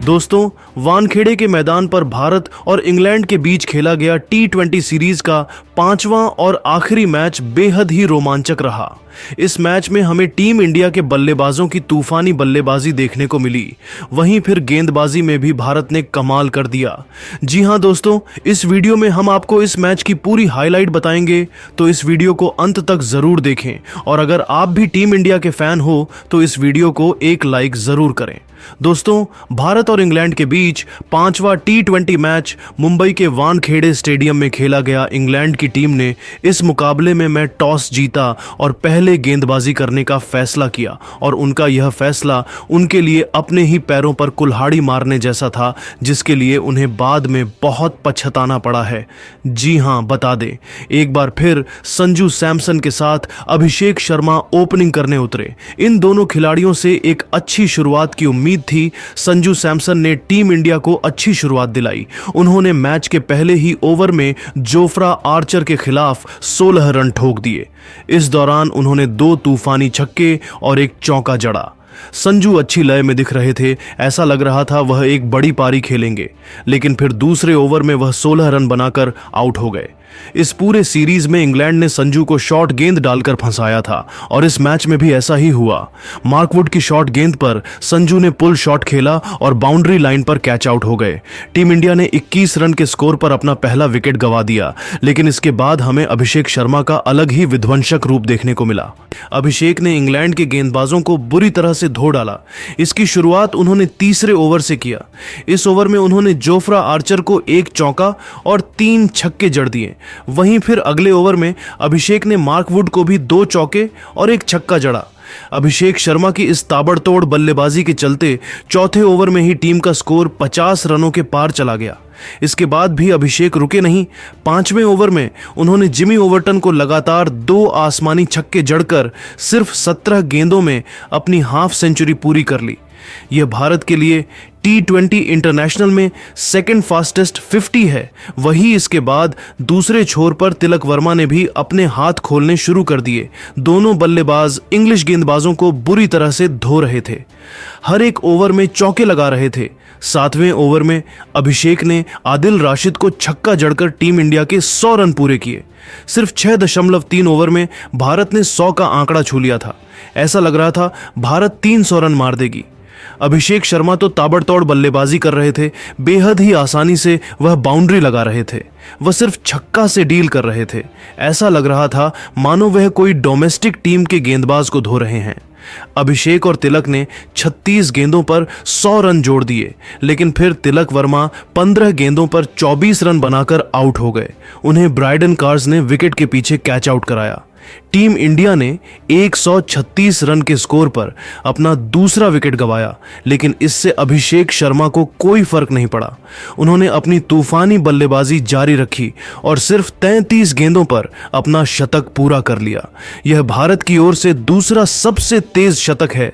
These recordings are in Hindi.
दोस्तों, वानखेड़े के मैदान पर भारत और इंग्लैंड के बीच खेला गया टी20 सीरीज का पांचवां और आखिरी मैच बेहद ही रोमांचक रहा। इस मैच में हमें टीम इंडिया के बल्लेबाजों की तूफानी बल्लेबाजी देखने को मिली। वहीं फिर गेंदबाजी में भी भारत ने कमाल कर दिया। जी हां दोस्तों, इस वीडियो में हम आपको इस मैच की पूरी हाईलाइट बताएंगे, तो इस वीडियो को अंत तक जरूर देखें। और अगर आप भी टीम इंडिया के फैन हो तो इस वीडियो को एक लाइक जरूर करें। दोस्तों, भारत और इंग्लैंड के बीच पांचवा टी20 मैच मुंबई के वानखेड़े स्टेडियम में खेला गया। इंग्लैंड की टीम ने इस मुकाबले में टॉस जीता और पहले गेंदबाजी करने का फैसला किया, और उनका यह फैसला उनके लिए अपने ही पैरों पर कुल्हाड़ी मारने जैसा था, जिसके लिए उन्हें बाद में बहुत पछताना पड़ा है। जी हां, बता दें, एक बार फिर संजू सैमसन के साथ अभिषेक शर्मा ओपनिंग करने उतरे। इन दोनों खिलाड़ियों से एक अच्छी शुरुआत की उम्मीद थी। संजू सैमसन ने टीम इंडिया को अच्छी शुरुआत दिलाई। उन्होंने मैच के पहले ही ओवर में जोफ्रा आर्चर के खिलाफ 16 रन ठोक दिए। इस दौरान उन्होंने 2 तूफानी छक्के और एक चौका जड़ा। संजू अच्छी लय में दिख रहे थे, ऐसा लग रहा था वह एक बड़ी पारी खेलेंगे, लेकिन फिर दूसरे ओवर में वह 16 रन बनाकर आउट हो गए। इस पूरे सीरीज में इंग्लैंड ने संजू को शॉर्ट गेंद डालकर फंसाया था, और इस मैच में भी ऐसा ही हुआ। मार्कवुड की शॉर्ट गेंद पर संजू ने पुल शॉट खेला और बाउंड्री लाइन पर कैच आउट हो गए। टीम इंडिया ने 21 रन के स्कोर पर अपना पहला विकेट गंवा दिया, लेकिन इसके बाद हमें अभिषेक शर्मा का अलग ही विध्वंसक रूप देखने को मिला। अभिषेक ने इंग्लैंड के गेंदबाजों को बुरी तरह से धो डाला। इसकी शुरुआत उन्होंने तीसरे ओवर से किया। इस ओवर में उन्होंने जोफ्रा आर्चर को 1 चौका और 3 छक्के जड़ दिए। वहीं फिर अगले ओवर में अभिषेक ने मार्कवुड को भी 2 चौके और 1 छक्का जड़ा। अभिषेक शर्मा की इस ताबड़तोड़ बल्लेबाजी के चलते चौथे ओवर में ही टीम का स्कोर 50 रनों के पार चला गया। इसके बाद भी अभिषेक रुके नहीं। 5वें ओवर में उन्होंने जिमी ओवर्टन को लगातार 2 आसमानी छक्के जड़कर सिर्फ 17 गेंदों में अपनी हाफ सेंचुरी पूरी कर ली। यह भारत के लिए टी20 इंटरनेशनल में सेकंड फास्टेस्ट 50 है। वही इसके बाद दूसरे छोर पर तिलक वर्मा ने भी अपने हाथ खोलने शुरू कर दिए। दोनों बल्लेबाज इंग्लिश गेंदबाजों को बुरी तरह से धो रहे थे, हर एक ओवर में चौके लगा रहे थे। 7वें ओवर में अभिषेक ने आदिल राशिद को छक्का जड़कर टीम इंडिया के 100 रन पूरे किए। सिर्फ 6.3 ओवर में भारत ने 100 का आंकड़ा छू लिया था। ऐसा लग रहा था भारत 300 रन मार देगी। अभिषेक शर्मा तो ताबड़तोड़ बल्लेबाजी कर रहे थे। बेहद ही आसानी से वह बाउंड्री लगा रहे थे। वह सिर्फ छक्का से डील कर रहे थे। ऐसा लग रहा था मानो वह कोई डोमेस्टिक टीम के गेंदबाज को धो रहे हैं। अभिषेक और तिलक ने 36 गेंदों पर 100 रन जोड़ दिए, लेकिन फिर तिलक वर्मा 15 गेंदों पर 24 रन बनाकर आउट हो गए। उन्हें ब्राइडन कार्स ने विकेट के पीछे कैच आउट कराया। टीम इंडिया ने 136 रन के स्कोर पर अपना दूसरा विकेट गंवाया, लेकिन इससे अभिषेक शर्मा को कोई फर्क नहीं पड़ा। उन्होंने अपनी तूफानी बल्लेबाजी जारी रखी और सिर्फ 33 गेंदों पर अपना शतक पूरा कर लिया। यह भारत की ओर से दूसरा सबसे तेज शतक है।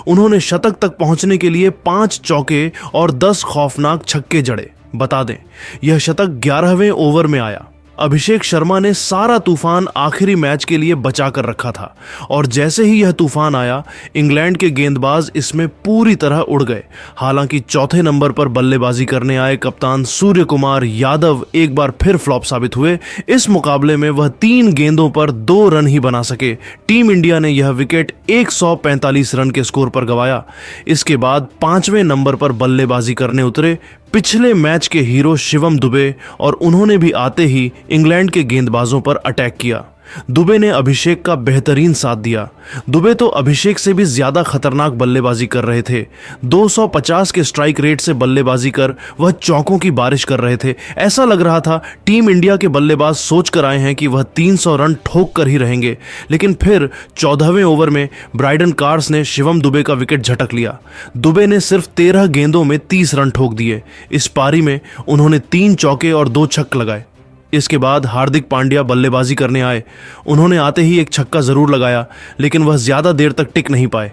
उन्होंने शतक तक पहुंचने के लिए 5 चौके और 10 खौफनाक छक्के जड़े। बता दें, यह शतक 11वें ओवर में आया। अभिषेक शर्मा ने सारा तूफान आखिरी मैच के लिए बचा कर रखा था, और जैसे ही यह तूफान आया, इंग्लैंड के गेंदबाज इसमें पूरी तरह उड़ गए। हालांकि चौथे नंबर पर बल्लेबाजी करने आए कप्तान सूर्य कुमार यादव एक बार फिर फ्लॉप साबित हुए। इस मुकाबले में वह 3 गेंदों पर 2 रन ही बना सके। टीम इंडिया ने यह विकेट 145 रन के स्कोर पर गंवाया। इसके बाद 5वें नंबर पर बल्लेबाजी करने उतरे पिछले मैच के हीरो शिवम दुबे, और उन्होंने भी आते ही इंग्लैंड के गेंदबाजों पर अटैक किया। दुबे ने अभिषेक का बेहतरीन साथ दिया। दुबे तो अभिषेक से भी ज्यादा खतरनाक बल्लेबाजी कर रहे थे। 250 के स्ट्राइक रेट से बल्लेबाजी कर वह चौकों की बारिश कर रहे थे। ऐसा लग रहा था टीम इंडिया के बल्लेबाज सोच कर आए हैं कि वह 300 रन ठोक कर ही रहेंगे, लेकिन फिर 14वें ओवर में ब्राइडन कार्स ने शिवम दुबे का विकेट झटक लिया। दुबे ने सिर्फ 13 गेंदों में 30 रन ठोक दिए। इस पारी में उन्होंने 3 चौके और 2 छक्के लगाए। इसके बाद हार्दिक पांड्या बल्लेबाजी करने आए। उन्होंने आते ही एक छक्का जरूर लगाया, लेकिन वह ज्यादा देर तक टिक नहीं पाए।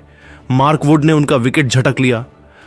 मार्कवुड ने उनका विकेट झटक लिया।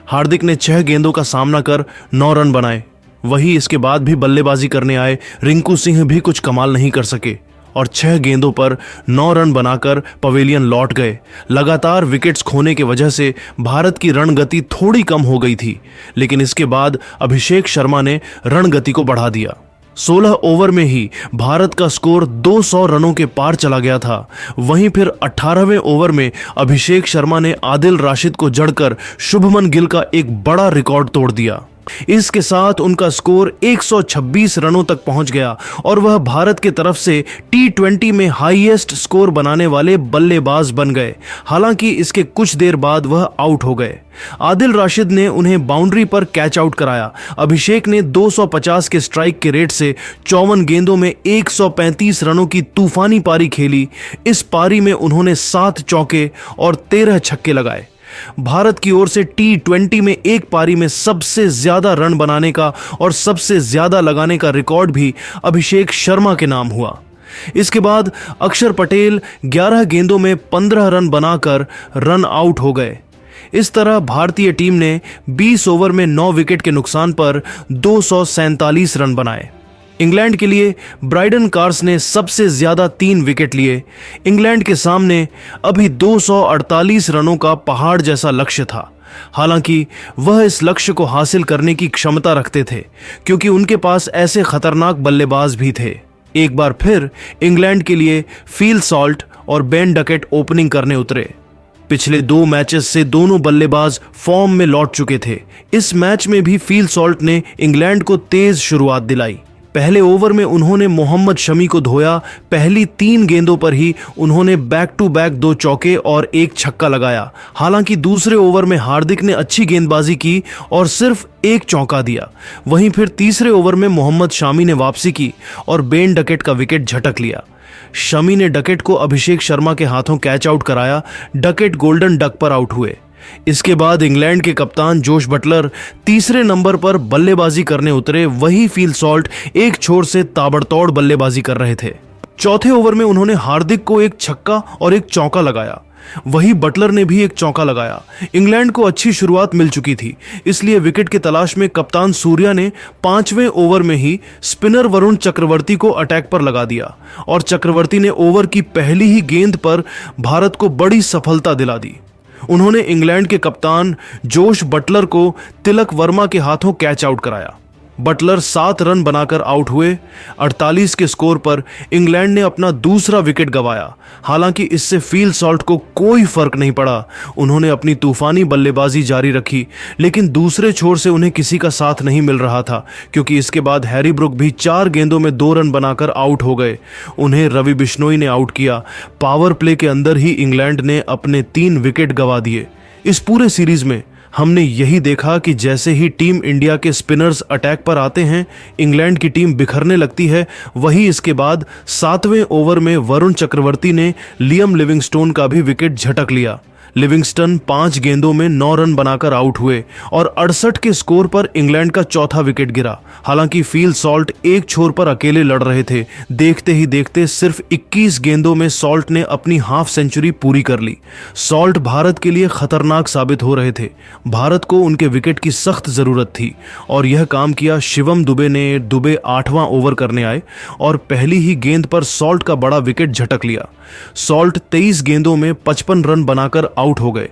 हार्दिक ने 6 गेंदों का सामना कर 9 रन बनाए। वही इसके बाद भी बल्लेबाजी करने आए रिंकू सिंह भी कुछ कमाल नहीं कर सके। और 6 गेंदों पर 9 रन बनाकर पवेलियन लौट गए। लगातार विकेट्स खोने की वजह से भारत की रणगति थोड़ी कम हो गई थी, लेकिन इसके बाद अभिषेक शर्मा ने रणगति को बढ़ा दिया। 16 ओवर में ही भारत का स्कोर 200 रनों के पार चला गया था। वहीं फिर 18वें ओवर में अभिषेक शर्मा ने आदिल राशिद को जड़कर शुभमन गिल का एक बड़ा रिकॉर्ड तोड़ दिया। इसके साथ उनका स्कोर 126 रनों तक पहुंच गया और वह भारत की तरफ से T20 में हाईएस्ट स्कोर बनाने वाले बल्लेबाज बन गए। हालांकि इसके कुछ देर बाद वह आउट हो गए। आदिल राशिद ने उन्हें बाउंड्री पर कैच आउट कराया। अभिषेक ने 250 के स्ट्राइक के रेट से 54 गेंदों में 135 रनों की तूफानी पारी खेली। इस पारी में उन्होंने 7 चौके और 13 छक्के लगाए। भारत की ओर से T20 में एक पारी में सबसे ज्यादा रन बनाने का और सबसे ज्यादा लगाने का रिकॉर्ड भी अभिषेक शर्मा के नाम हुआ। इसके बाद अक्षर पटेल 11 गेंदों में 15 रन बनाकर रन आउट हो गए। इस तरह भारतीय टीम ने 20 ओवर में 9 विकेट के नुकसान पर 247 रन बनाए। इंग्लैंड के लिए ब्राइडन कार्स ने सबसे ज्यादा 3 विकेट लिए। इंग्लैंड के सामने अभी 248 रनों का पहाड़ जैसा लक्ष्य था। हालांकि वह इस लक्ष्य को हासिल करने की क्षमता रखते थे, क्योंकि उनके पास ऐसे खतरनाक बल्लेबाज भी थे। एक बार फिर इंग्लैंड के लिए फील सॉल्ट और बेन डकेट ओपनिंग करने उतरे। पिछले 2 मैचेस से दोनों बल्लेबाज फॉर्म में लौट चुके थे। इस मैच में भी फील सॉल्ट ने इंग्लैंड को तेज शुरुआत दिलाई। पहले ओवर में उन्होंने मोहम्मद शमी को धोया। पहली 3 गेंदों पर ही उन्होंने बैक टू बैक 2 चौके और 1 छक्का लगाया। हालांकि दूसरे ओवर में हार्दिक ने अच्छी गेंदबाजी की और सिर्फ 1 चौका दिया। वहीं फिर तीसरे ओवर में मोहम्मद शामी ने वापसी की और बेन डकेट का विकेट झटक लिया। शमी ने डकेट को अभिषेक शर्मा के हाथों कैच आउट कराया। डकेट गोल्डन डक पर आउट हुए। इसके बाद इंग्लैंड के कप्तान जोश बटलर तीसरे नंबर पर बल्लेबाजी करने उतरे। वही फील सॉल्ट एक छोर से ताबड़तोड़ बल्लेबाजी कर रहे थे। चौथे ओवर में उन्होंने हार्दिक को 1 छक्का और 1 चौका लगाया। वही बटलर ने भी 1 चौका लगाया। इंग्लैंड को अच्छी शुरुआत मिल चुकी थी, इसलिए विकेट की तलाश में कप्तान सूर्या ने 5वें ओवर में ही स्पिनर वरुण चक्रवर्ती को अटैक पर लगा दिया और चक्रवर्ती ने ओवर की पहली ही गेंद पर भारत को बड़ी सफलता दिला दी। उन्होंने इंग्लैंड के कप्तान जोश बटलर को तिलक वर्मा के हाथों कैच आउट कराया। बटलर 7 रन बनाकर आउट हुए। 48 के स्कोर पर इंग्लैंड ने अपना दूसरा विकेट गंवाया। हालांकि इससे फील सॉल्ट को कोई फर्क नहीं पड़ा। उन्होंने अपनी तूफानी बल्लेबाजी जारी रखी, लेकिन दूसरे छोर से उन्हें किसी का साथ नहीं मिल रहा था, क्योंकि इसके बाद हैरी ब्रुक भी 4 गेंदों में 2 रन बनाकर आउट हो गए। उन्हें रवि बिश्नोई ने आउट किया। पावर प्ले के अंदर ही इंग्लैंड ने अपने 3 विकेट गंवा दिए। इस पूरे सीरीज में हमने यही देखा कि जैसे ही टीम इंडिया के स्पिनर्स अटैक पर आते हैं, इंग्लैंड की टीम बिखरने लगती है। वही इसके बाद 7वें ओवर में वरुण चक्रवर्ती ने लियम लिविंगस्टोन का भी विकेट झटक लिया। लिविंगस्टन 5 गेंदों में 9 रन बनाकर आउट हुए और 68 के स्कोर पर इंग्लैंड का चौथा विकेट गिरा। हालांकि फील सॉल्ट एक छोर पर अकेले लड़ रहे थे। देखते ही देखते सिर्फ 21 गेंदों में सॉल्ट ने अपनी हाफ सेंचुरी पूरी कर ली। सॉल्ट भारत के लिए खतरनाक साबित हो रहे थे। भारत को उनके विकेट की सख्त जरूरत थी और यह काम किया शिवम दुबे ने। दुबे 8वां ओवर करने आए और पहली ही गेंद पर सॉल्ट का बड़ा विकेट झटक लिया। सॉल्ट 23 गेंदों में 55 रन बनाकर आउट हो गए।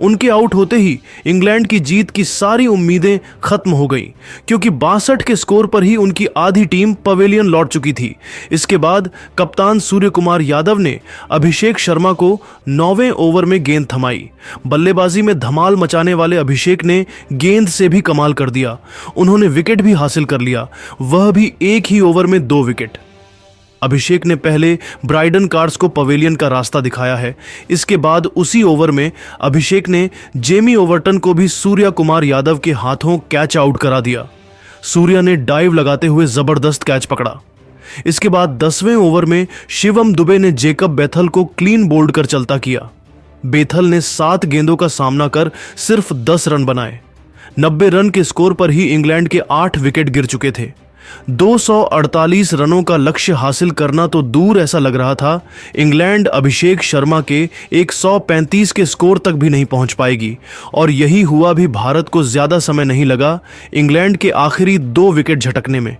उनके आउट होते ही इंग्लैंड की जीत की सारी उम्मीदें खत्म हो गईं, क्योंकि 62 के स्कोर पर ही उनकी आधी टीम पवेलियन लौट चुकी थी। इसके बाद कप्तान सूर्य कुमार यादव ने अभिषेक शर्मा को 9वें ओवर में गेंद थमाई। बल्लेबाजी में धमाल मचाने वाले अभिषेक ने गेंद से भी कमाल कर दिया। उन्होंने विकेट भी हासिल कर लिया, वह भी एक ही ओवर में 2 विकेट। अभिषेक ने पहले ब्राइडन कार्स को पवेलियन का रास्ता दिखाया है। इसके बाद उसी ओवर में अभिषेक ने जेमी ओवर्टन को भी सूर्या कुमार यादव के हाथों कैच आउट करा दिया। सूर्या ने डाइव लगाते हुए जबरदस्त कैच पकड़ा। इसके बाद 10वें ओवर में शिवम दुबे ने जेकब बेथल को क्लीन बोल्ड कर चलता किया। बेथल ने 7 गेंदों का सामना कर सिर्फ 10 रन बनाए। 90 रन के स्कोर पर ही इंग्लैंड के 8 विकेट गिर चुके थे। 248 रनों का लक्ष्य हासिल करना तो दूर ऐसा लग रहा था, इंग्लैंड अभिषेक शर्मा के 135 के स्कोर तक भी नहीं पहुंच पाएगी। और यही हुआ भी। भारत को ज्यादा समय नहीं लगा इंग्लैंड के आखिरी 2 विकेट झटकने में।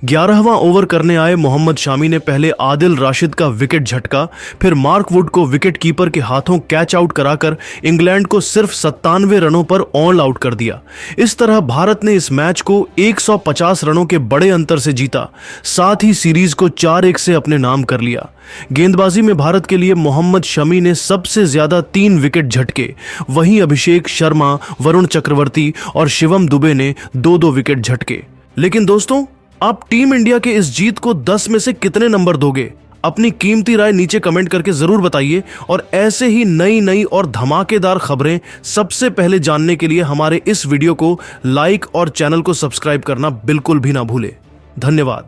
11वां ओवर करने आए मोहम्मद शामी ने पहले आदिल राशिद का विकेट झटका, फिर मार्क वुड को विकेट कीपर के हाथों कैच आउट कराकर इंग्लैंड को सिर्फ 97 रनों पर ऑल आउट कर दिया। इस तरह भारत ने इस मैच को 150 रनों के बड़े अंतर से जीता, साथ ही सीरीज को 4-1 से अपने नाम कर लिया। गेंदबाजी में भारत के लिए मोहम्मद शमी ने सबसे ज्यादा 3 विकेट झटके, वहीं अभिषेक शर्मा, वरुण चक्रवर्ती और शिवम दुबे ने 2-2 विकेट झटके। लेकिन दोस्तों, आप टीम इंडिया के इस जीत को 10 में से कितने नंबर दोगे? अपनी कीमती राय नीचे कमेंट करके जरूर बताइए और ऐसे ही नई और धमाकेदार खबरें सबसे पहले जानने के लिए हमारे इस वीडियो को लाइक और चैनल को सब्सक्राइब करना बिल्कुल भी ना भूले। धन्यवाद।